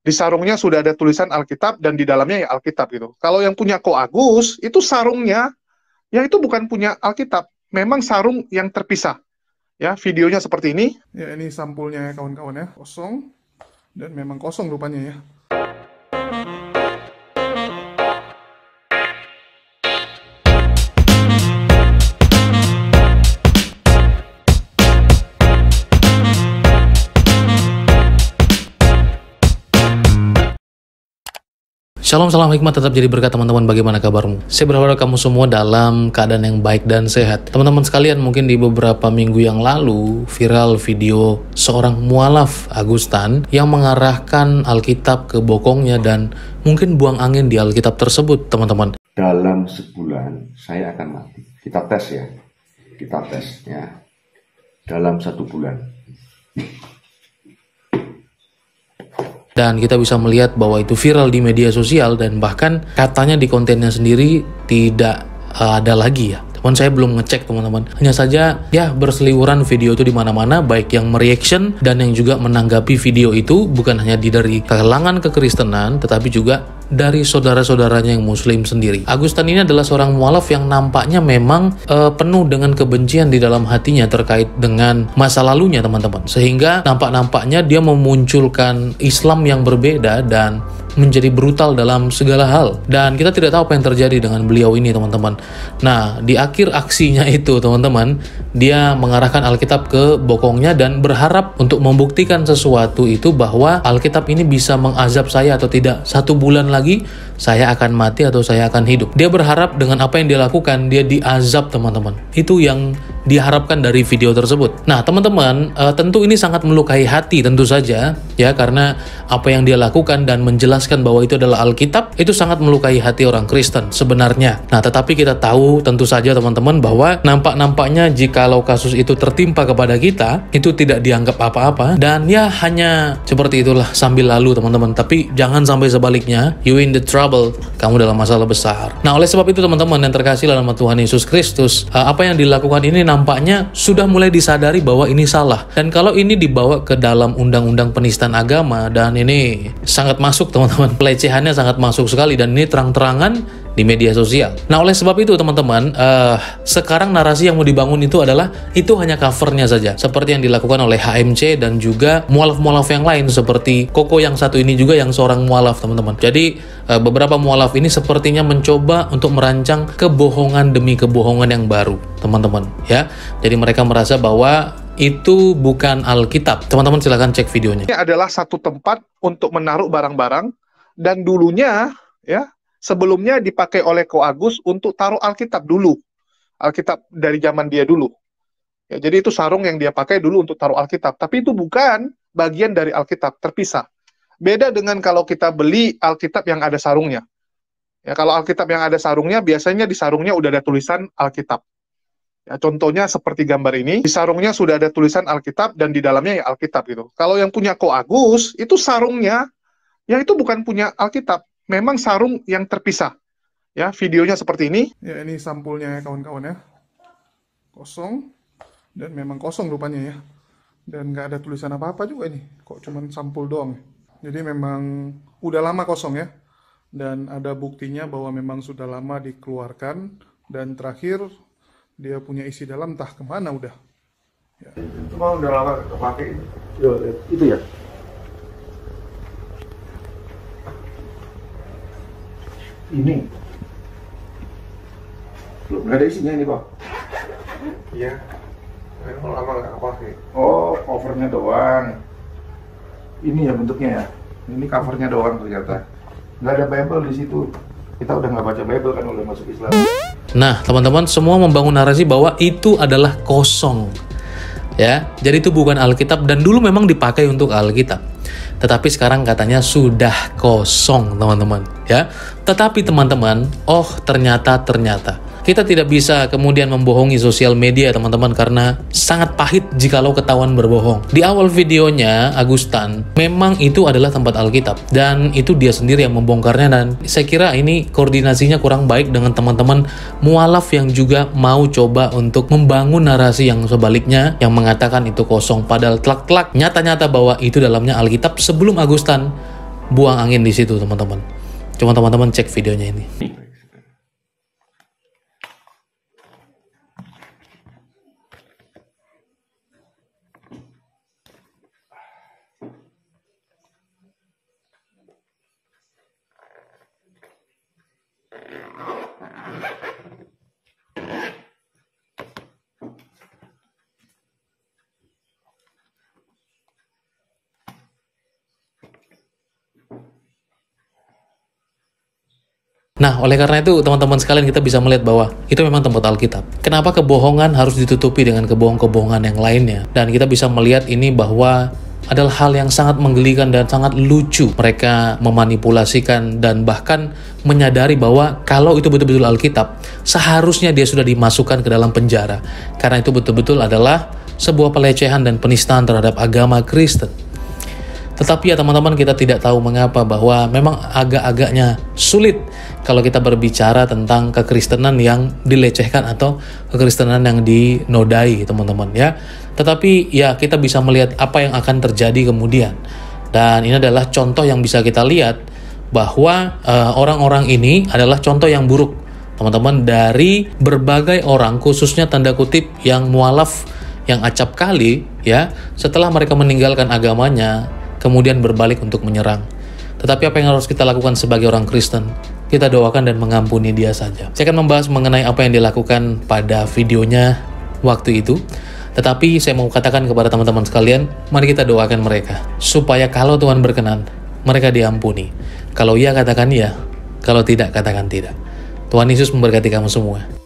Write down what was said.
Di sarungnya sudah ada tulisan Alkitab dan di dalamnya ya Alkitab gitu. Kalau yang punya Ko Agus, itu sarungnya, ya itu bukan punya Alkitab. Memang sarung yang terpisah. Ya, videonya seperti ini. Ya, ini sampulnya ya kawan-kawan ya. Kosong. Dan memang kosong rupanya ya. Shalom, salam hikmat tetap jadi berkat teman-teman. Bagaimana kabarmu? Saya berharap kamu semua dalam keadaan yang baik dan sehat. Teman-teman sekalian, mungkin di beberapa minggu yang lalu viral video seorang mualaf Agustan yang mengarahkan Alkitab ke bokongnya dan mungkin buang angin di Alkitab tersebut, teman-teman. Dalam sebulan saya akan mati. Kita tes ya. Kita tes ya. Dalam 1 bulan. Dan kita bisa melihat bahwa itu viral di media sosial dan bahkan katanya di kontennya sendiri tidak ada lagi ya. Teman saya belum ngecek teman-teman. Hanya saja ya berseliweran video itu di mana-mana, baik yang mereaction dan yang juga menanggapi video itu, bukan hanya dari kalangan kekristenan tetapi juga dari saudara-saudaranya yang muslim sendiri. Agustan ini adalah seorang mualaf yang nampaknya memang penuh dengan kebencian di dalam hatinya terkait dengan masa lalunya teman-teman. Sehingga nampaknya dia memunculkan Islam yang berbeda dan menjadi brutal dalam segala hal. Dan kita tidak tahu apa yang terjadi dengan beliau ini teman-teman. Nah, di akhir aksinya itu teman-teman, dia mengarahkan Alkitab ke bokongnya dan berharap untuk membuktikan sesuatu itu bahwa Alkitab ini bisa mengazab saya atau tidak. 1 bulan lagi saya akan mati atau saya akan hidup. Dia berharap dengan apa yang dia lakukan, dia diazab teman-teman. Itu yang diharapkan dari video tersebut. Nah teman-teman, tentu ini sangat melukai hati tentu saja ya, karena apa yang dia lakukan dan menjelaskan bahwa itu adalah Alkitab, itu sangat melukai hati orang Kristen sebenarnya. Nah tetapi kita tahu tentu saja teman-teman bahwa nampaknya jikalau kasus itu tertimpa kepada kita, itu tidak dianggap apa-apa dan ya hanya seperti itulah sambil lalu teman-teman. Tapi jangan sampai sebaliknya, you in the trouble, kamu dalam masalah besar. Nah oleh sebab itu teman-teman yang terkasih dalam Tuhan Yesus Kristus, apa yang dilakukan ini nampaknya sudah mulai disadari bahwa ini salah. Dan kalau ini dibawa ke dalam undang-undang penistaan agama, dan ini sangat masuk teman-teman, pelecehannya sangat masuk sekali dan ini terang-terangan di media sosial. Nah oleh sebab itu teman-teman, sekarang narasi yang mau dibangun itu adalah itu hanya covernya saja, seperti yang dilakukan oleh HMC dan juga mualaf-mualaf yang lain seperti Koko yang satu ini juga yang seorang mualaf teman-teman. Jadi beberapa mualaf ini sepertinya mencoba untuk merancang kebohongan demi kebohongan yang baru teman-teman ya. Jadi mereka merasa bahwa itu bukan Alkitab. Teman-teman silahkan cek videonya. Ini adalah satu tempat untuk menaruh barang-barang dan dulunya ya, sebelumnya dipakai oleh Ko Agus untuk taruh Alkitab dulu. Alkitab dari zaman dia dulu. Ya, jadi itu sarung yang dia pakai dulu untuk taruh Alkitab. Tapi itu bukan bagian dari Alkitab, terpisah. Beda dengan kalau kita beli Alkitab yang ada sarungnya. Ya, kalau Alkitab yang ada sarungnya, biasanya di sarungnya udah ada tulisan Alkitab. Ya, contohnya seperti gambar ini, di sarungnya sudah ada tulisan Alkitab dan di dalamnya ya Alkitab gitu. Kalau yang punya Ko Agus, itu sarungnya, ya itu bukan punya Alkitab. Memang sarung yang terpisah. Ya, videonya seperti ini. Ya, ini sampulnya ya kawan-kawan ya. Kosong. Dan memang kosong rupanya ya. Dan nggak ada tulisan apa-apa juga ini. Kok cuman sampul doang. Jadi memang udah lama kosong ya. Dan ada buktinya bahwa memang sudah lama dikeluarkan. Dan terakhir dia punya isi dalam entah kemana udah. Ya. Itu mah udah lama kepake. Itu ya. Ini belum ada isinya ini Pak. Iya. Memang lama nggak kepake. Oh, covernya doang. Ini ya bentuknya ya. Ini covernya doang ternyata. Nggak ada Bible di situ. Kita udah nggak baca Bible kan, udah masuk Islam. Nah teman-teman, semua membangun narasi bahwa itu adalah kosong ya. Jadi itu bukan Alkitab dan dulu memang dipakai untuk Alkitab. Tetapi sekarang katanya sudah kosong teman-teman ya. Tetapi teman-teman, oh ternyata kita tidak bisa kemudian membohongi sosial media teman-teman, karena sangat pahit jikalau ketahuan berbohong. Di awal videonya Agustan memang itu adalah tempat Alkitab dan itu dia sendiri yang membongkarnya, dan saya kira ini koordinasinya kurang baik dengan teman-teman mualaf yang juga mau coba untuk membangun narasi yang sebaliknya yang mengatakan itu kosong, padahal telak-telak nyata-nyata bahwa itu dalamnya Alkitab sebelum Agustan buang angin di situ, teman-teman. Coba teman-teman cek videonya ini. Nah, oleh karena itu, teman-teman sekalian, kita bisa melihat bahwa itu memang tempat Alkitab. Kenapa kebohongan harus ditutupi dengan kebohongan-kebohongan yang lainnya? Dan kita bisa melihat ini bahwa adalah hal yang sangat menggelikan dan sangat lucu. Mereka memanipulasikan dan bahkan menyadari bahwa kalau itu betul-betul Alkitab, seharusnya dia sudah dimasukkan ke dalam penjara. Karena itu betul-betul adalah sebuah pelecehan dan penistaan terhadap agama Kristen. Tetapi ya teman-teman, kita tidak tahu mengapa bahwa memang agak-agaknya sulit kalau kita berbicara tentang kekristenan yang dilecehkan atau kekristenan yang dinodai, teman-teman ya. Tetapi ya kita bisa melihat apa yang akan terjadi kemudian. Dan ini adalah contoh yang bisa kita lihat bahwa orang-orang ini adalah contoh yang buruk, teman-teman, dari berbagai orang, khususnya tanda kutip yang mualaf, yang acap kali ya, setelah mereka meninggalkan agamanya kemudian berbalik untuk menyerang. Tetapi apa yang harus kita lakukan sebagai orang Kristen? Kita doakan dan mengampuni dia saja. Saya akan membahas mengenai apa yang dilakukan pada videonya waktu itu. Tetapi saya mau katakan kepada teman-teman sekalian, mari kita doakan mereka, supaya kalau Tuhan berkenan, mereka diampuni. Kalau iya, katakan iya. Kalau tidak, katakan tidak. Tuhan Yesus memberkati kamu semua.